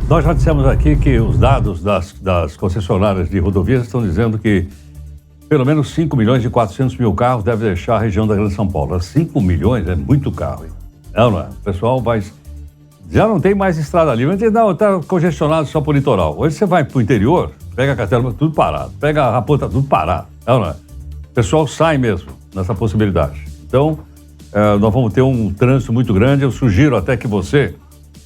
Nós já dissemos aqui que os dados das concessionárias de rodovias estão dizendo que pelo menos 5 milhões e 400 mil carros devem deixar a região da Grande São Paulo. 5 milhões é muito carro, hein? Não é? O pessoal vai... Já não tem mais estrada livre. Não, está congestionado só para o litoral. Hoje você vai para o interior, pega a Castelo, tudo parado. Pega a Raposa, tudo parado. Não é? O pessoal sai mesmo nessa possibilidade. Então, nós vamos ter um trânsito muito grande. Eu sugiro até que você,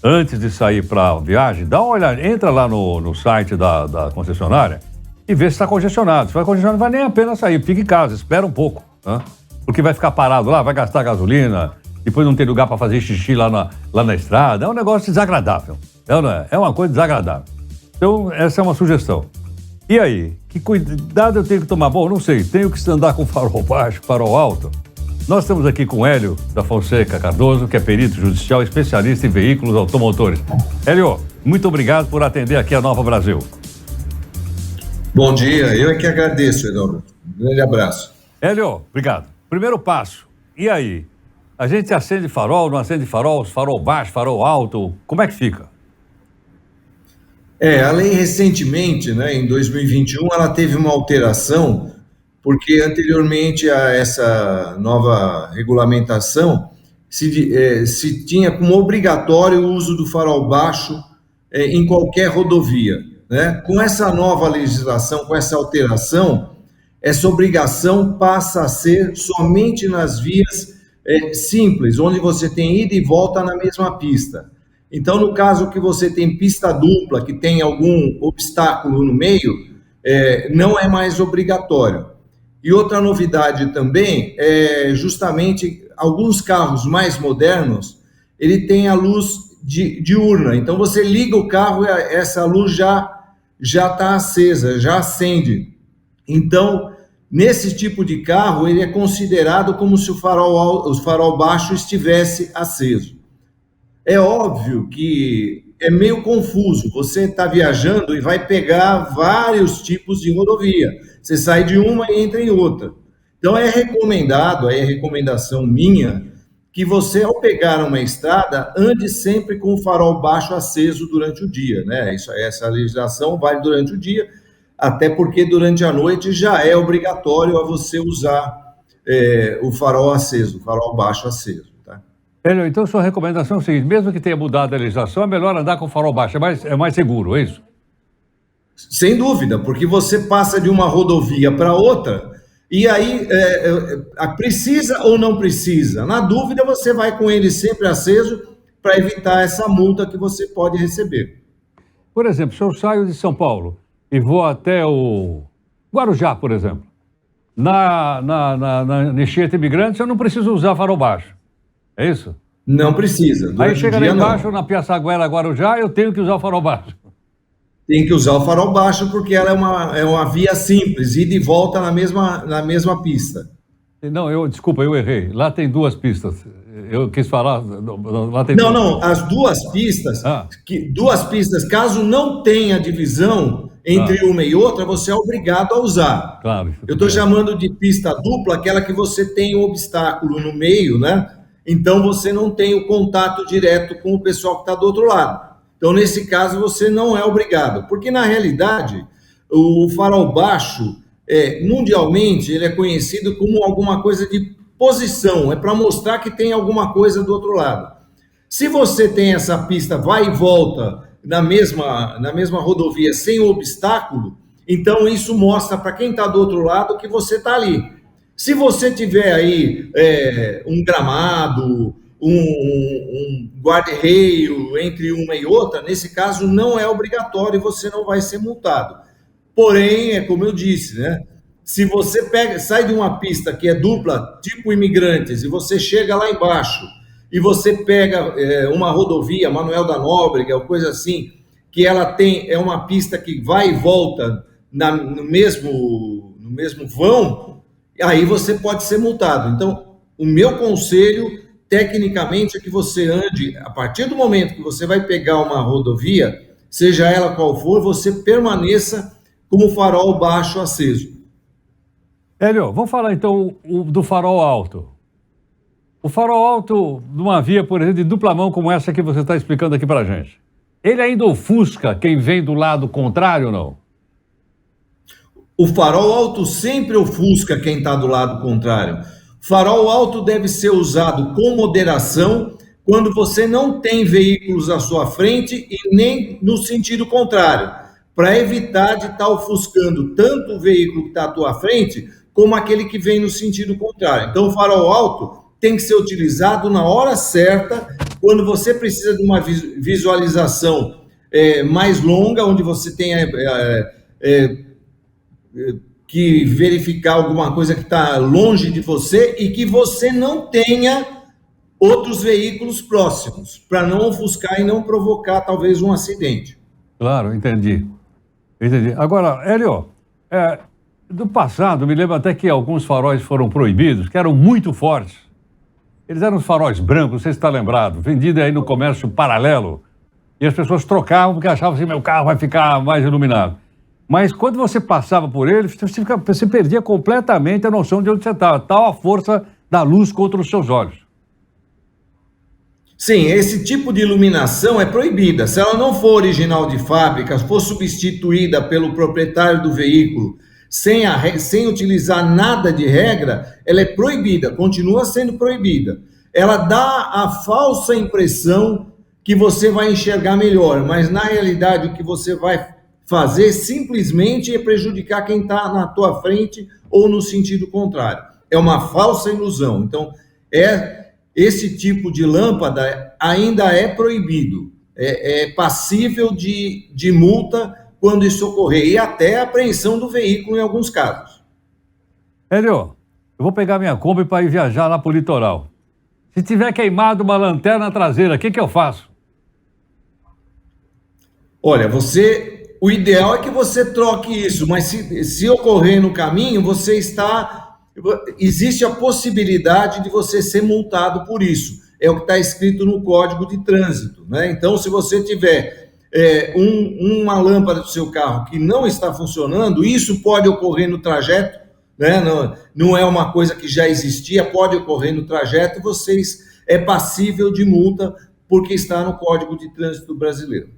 antes de sair para a viagem, dá uma olhada, entra lá no site da concessionária e vê se está congestionado. Se vai congestionado, não vai nem a pena sair. Fique em casa, espera um pouco. Né? Porque vai ficar parado lá, vai gastar gasolina, depois não tem lugar para fazer xixi lá na estrada. É um negócio desagradável. É uma coisa desagradável. Então, essa é uma sugestão. E aí? Que cuidado eu tenho que tomar? Bom, não sei. Tenho que andar com farol baixo, farol alto? Nós estamos aqui com Hélio da Fonseca Cardoso, que é perito judicial, especialista em veículos automotores. Hélio, muito obrigado por atender aqui a Nova Brasil. Bom dia, eu é que agradeço, Eduardo. Um grande abraço. Hélio, obrigado. Primeiro passo, e aí? A gente acende farol, não acende farol, farol baixo, farol alto, como é que fica? A lei recentemente, né, em 2021, ela teve uma alteração, porque anteriormente a essa nova regulamentação, se tinha como obrigatório o uso do farol baixo em qualquer rodovia. Né? Com essa nova legislação, com essa alteração, essa obrigação passa a ser somente nas vias simples, onde você tem ida e volta na mesma pista. Então, no caso que você tem pista dupla, que tem algum obstáculo no meio, não é mais obrigatório. E outra novidade também é justamente alguns carros mais modernos, ele tem a luz diurna. Então, você liga o carro e essa luz já está acesa, já acende. Então, nesse tipo de carro, ele é considerado como se o farol baixo estivesse aceso. É óbvio que é meio confuso. Você está viajando e vai pegar vários tipos de rodovia. Você sai de uma e entra em outra. Então, é recomendado, aí é recomendação minha, que você, ao pegar uma estrada, ande sempre com o farol baixo aceso durante o dia, né? Essa legislação vale durante o dia, até porque durante a noite já é obrigatório a você usar o farol aceso, o farol baixo aceso. Tá? Hélio, então sua recomendação é o seguinte, mesmo que tenha mudado a legislação, é melhor andar com o farol baixo, é mais seguro, é isso? Sem dúvida, porque você passa de uma rodovia para outra, e aí precisa ou não precisa. Na dúvida, você vai com ele sempre aceso para evitar essa multa que você pode receber. Por exemplo, se eu saio de São Paulo e vou até o Guarujá, por exemplo, na Anchieta Imigrantes, eu não preciso usar farol baixo. É isso? Não precisa. Aí chega lá embaixo, na Piaçaguera, Guarujá, eu tenho que usar o farol baixo. Tem que usar o farol baixo porque ela é uma via simples, ida e volta na mesma pista. Não, desculpa, eu errei. Lá tem duas pistas. Eu quis falar... Lá tem não, as duas pistas, caso não tenha divisão entre uma e outra, você é obrigado a usar. Claro. Eu estou chamando de pista dupla, aquela que você tem um obstáculo no meio, né? Então você não tem o contato direto com o pessoal que está do outro lado. Então, nesse caso, você não é obrigado, porque, na realidade, o farol baixo, mundialmente, ele é conhecido como alguma coisa de posição, é para mostrar que tem alguma coisa do outro lado. Se você tem essa pista vai e volta na mesma rodovia sem obstáculo, então isso mostra para quem está do outro lado que você está ali. Se você tiver aí um gramado, um guarda-reio entre uma e outra, nesse caso não é obrigatório e você não vai ser multado. Porém, é como eu disse, né? Se você sai de uma pista que é dupla, tipo Imigrantes, e você chega lá embaixo e você pega uma rodovia, Manoel da Nóbrega, ou coisa assim, que ela é uma pista que vai e volta no mesmo vão, aí você pode ser multado. Então, o meu conselho tecnicamente é que você ande, a partir do momento que você vai pegar uma rodovia, seja ela qual for, você permaneça com o farol baixo aceso. Hélio, vamos falar então do farol alto. O farol alto numa via, por exemplo, de dupla mão como essa que você está explicando aqui para a gente. ele ainda ofusca quem vem do lado contrário ou não? O farol alto sempre ofusca quem está do lado contrário. Farol alto deve ser usado com moderação quando você não tem veículos à sua frente e nem no sentido contrário, para evitar de estar ofuscando tanto o veículo que está à tua frente, como aquele que vem no sentido contrário. Então, o farol alto tem que ser utilizado na hora certa, quando você precisa de uma visualização mais longa, onde você tenha que verificar alguma coisa que está longe de você e que você não tenha outros veículos próximos, para não ofuscar e não provocar talvez um acidente. Claro, entendi. Entendi. Agora, Hélio, do passado, me lembro até que alguns faróis foram proibidos, que eram muito fortes. Eles eram os faróis brancos, não sei se está lembrado, vendidos aí no comércio paralelo. E as pessoas trocavam porque achavam assim, meu carro vai ficar mais iluminado. Mas quando você passava por ele, você perdia completamente a noção de onde você estava. Tal a força da luz contra os seus olhos. Sim, esse tipo de iluminação é proibida. Se ela não for original de fábrica, for substituída pelo proprietário do veículo, sem utilizar nada de regra, ela é proibida, continua sendo proibida. Ela dá a falsa impressão que você vai enxergar melhor, mas na realidade o que você vai fazer simplesmente é prejudicar quem está na tua frente ou no sentido contrário. É uma falsa ilusão. Então, esse tipo de lâmpada ainda é proibido, é passível de multa quando isso ocorrer, e até apreensão do veículo em alguns casos. Hélio, eu vou pegar minha Kombi para ir viajar lá para o litoral. Se tiver queimado uma lanterna traseira, o que eu faço? Olha, o ideal é que você troque isso, mas se ocorrer no caminho, existe a possibilidade de você ser multado por isso. É o que está escrito no Código de Trânsito, né? Então, se você tiver uma lâmpada do seu carro que não está funcionando, isso pode ocorrer no trajeto, né? Não é uma coisa que já existia, pode ocorrer no trajeto, é passível de multa porque está no Código de Trânsito brasileiro.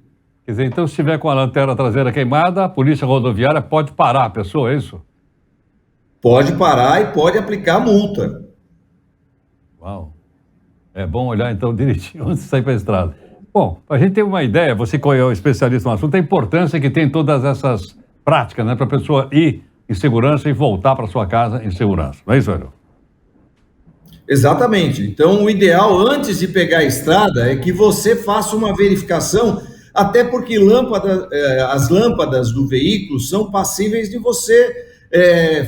Quer dizer, então, se tiver com a lanterna traseira queimada, a polícia rodoviária pode parar a pessoa, é isso? Pode parar e pode aplicar multa. Uau. É bom olhar, então, direitinho antes de sair para a estrada. Bom, a gente tem uma ideia, você que é o especialista no assunto, a importância que tem todas essas práticas, né, para a pessoa ir em segurança e voltar para sua casa em segurança. Não é isso, Hélio? Exatamente. Então, o ideal, antes de pegar a estrada, é que você faça uma verificação, até porque as lâmpadas do veículo são passíveis de você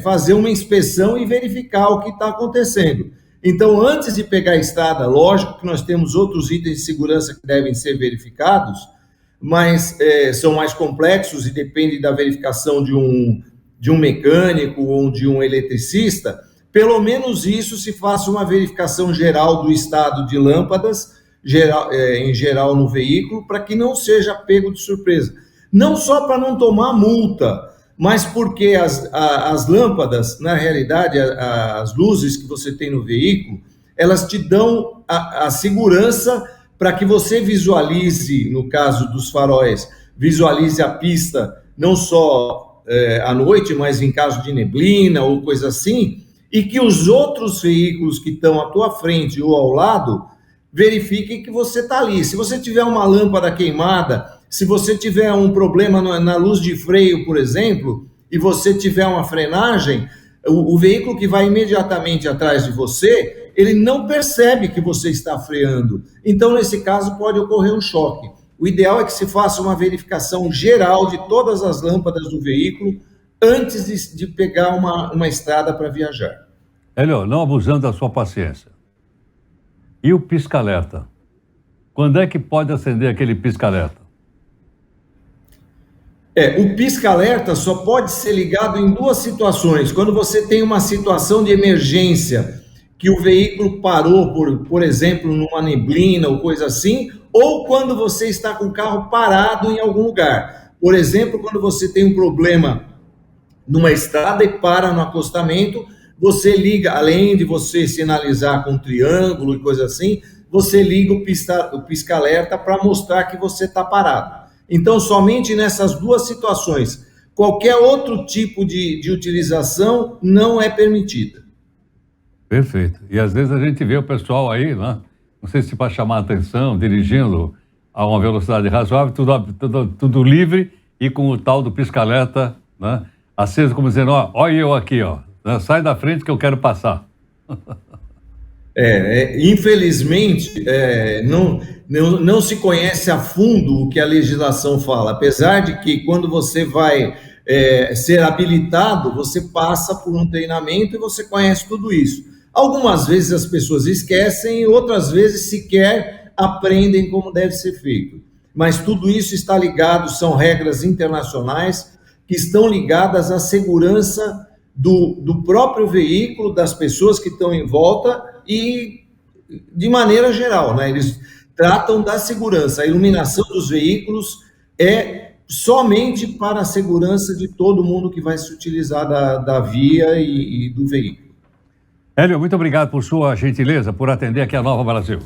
fazer uma inspeção e verificar o que está acontecendo. Então, antes de pegar a estrada, lógico que nós temos outros itens de segurança que devem ser verificados, mas são mais complexos e depende da verificação de um mecânico ou de um eletricista. Pelo menos isso, se faça uma verificação geral do estado de lâmpadas, em geral no veículo, para que não seja pego de surpresa. Não só para não tomar multa, mas porque as lâmpadas, na realidade, as luzes que você tem no veículo, elas te dão a segurança para que você visualize, no caso dos faróis, visualize a pista não só à noite, mas em caso de neblina ou coisa assim, e que os outros veículos que estão à tua frente ou ao lado verifiquem que você está ali. Se você tiver uma lâmpada queimada, se você tiver um problema na luz de freio, por exemplo, e você tiver uma frenagem, o veículo que vai imediatamente atrás de você, ele não percebe que você está freando. Então, nesse caso, pode ocorrer um choque. O ideal é que se faça uma verificação geral de todas as lâmpadas do veículo antes de pegar uma estrada para viajar. Hélio, não abusando da sua paciência. E o pisca-alerta? Quando é que pode acender aquele pisca-alerta? O pisca-alerta só pode ser ligado em duas situações. Quando você tem uma situação de emergência, que o veículo parou, por exemplo, numa neblina ou coisa assim, ou quando você está com o carro parado em algum lugar. Por exemplo, quando você tem um problema numa estrada e para no acostamento, você liga, além de você sinalizar com um triângulo e coisa assim, você liga o pisca-alerta para mostrar que você está parado. Então, somente nessas duas situações, qualquer outro tipo de utilização não é permitida. Perfeito. E às vezes a gente vê o pessoal aí, né? Não sei se para chamar a atenção, dirigindo a uma velocidade razoável, tudo livre e com o tal do pisca-alerta, né? Aceso como dizendo, ó, olha eu aqui, ó, né? Sai da frente que eu quero passar. Infelizmente, não se conhece a fundo o que a legislação fala, apesar de que quando você vai ser habilitado, você passa por um treinamento e você conhece tudo isso. Algumas vezes as pessoas esquecem, outras vezes sequer aprendem como deve ser feito. Mas tudo isso está ligado, são regras internacionais que estão ligadas à segurança do próprio veículo, das pessoas que estão em volta e de maneira geral, né? Eles tratam da segurança. A iluminação dos veículos é somente para a segurança de todo mundo que vai se utilizar da via e do veículo. Hélio, muito obrigado por sua gentileza, por atender aqui a Nova Brasil.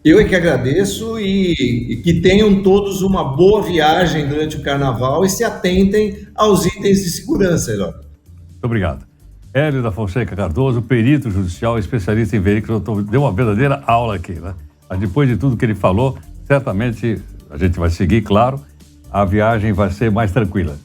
Eu é que agradeço e que tenham todos uma boa viagem durante o Carnaval e se atentem aos itens de segurança, Herói. Muito obrigado. Hélio da Fonseca Cardoso, perito judicial, especialista em veículos, deu uma verdadeira aula aqui, né? Mas depois de tudo que ele falou, certamente a gente vai seguir, claro, a viagem vai ser mais tranquila.